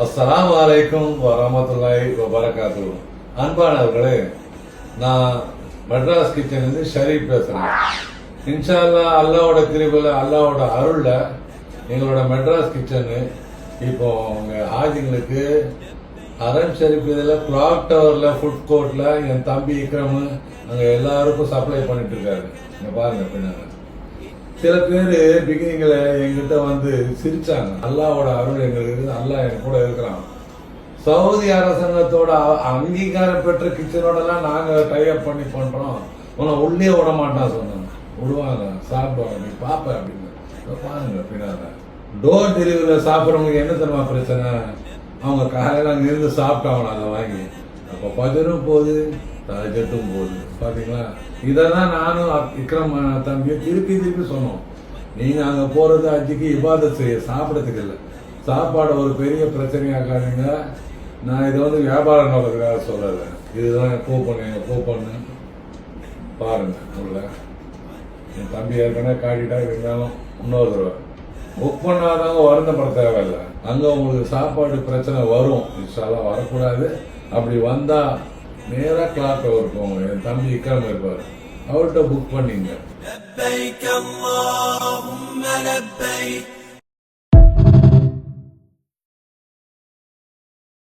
அஸ்ஸலாமு அலைக்கும் வரமத்துல்லாஹி வபரகாத்துஹு. அன்பானவர்களே, நான் மெட்ராஸ் கிச்சன்லேருந்து ஷரீப் பேசுகிறேன். இன்ஷா அல்லாஹ் அல்லாவோட கிருபையில் அல்லாவோட அருளில் எங்களோட மெட்ராஸ் கிச்சனு இப்போ அவங்க ஆஜிங்களுக்கு ஹரம் ஷரீப் இதில் கிளாக் டவரில் ஃபுட் கோர்ட்டில் என் தம்பி இக்ரமு அங்கே எல்லாருக்கும் சப்ளை பண்ணிட்டு இருக்காரு. இங்கே பாருங்க பின்னாங்க. சில பேர் பிகினிங்கில் எங்கிட்ட வந்து சிரிச்சாங்க. அல்லாவோட அருள் எங்களுக்கு, அல்லாஹ் என் கூட இருக்கிறான். சவுதி அரசாங்கத்தோட அங்கீகாரம் பெற்ற கிச்சனோடலாம் நாங்கள் டைப் பண்ணி பண்றோம். உன்னை உள்ளே விட மாட்டான் சொன்னாங்க. விடுவாங்க, சாப்பிடுவாங்க, நீ பாப்ப அப்படின்னு பாருங்க. பின்னால டோர் டெலிவரியில் சாப்பிட்றவங்களுக்கு என்ன தெரியுமா பிரச்சனை? அவங்க காலையில் அங்கே இருந்து சாப்பிட்டாங்க அதை வாங்கி. அப்போ பஜரும் போகுது, தஜட்டும் போகுது. பாத்தீங்களா? இதான் நானும் இக்ரம் தம்பியும் திருப்பி சொன்னோம். நீங்க அங்க போறது அஜிக்கு இபாதத் செய்ய, சாப்பிடறதுக்கு இல்லை. சாப்பாடு ஒரு பெரிய பிரச்சனையாக்காதீங்க. நான் இதை வந்து வியாபார நோக்கத்துக்காக சொல்லலை. இதுதான் கூப்பன் பாருங்க. உள்ள என் தம்பி ஏற்கனவே காட்டிட்டா இருந்தாலும் இன்னொரு தடவை புக் பண்ணாதவங்க வருத்தப்பட தேவையில்லை. அங்க உங்களுக்கு சாப்பாடு பிரச்சனை வரும், இன்ஷால்லா வரக்கூடாது. அப்படி வந்தா நேரா கிளாக் டவர் போங்க. என் தம்பி இக்ரம் இருப்பாரு, அவர்கிட்ட புக் பண்ணீங்க.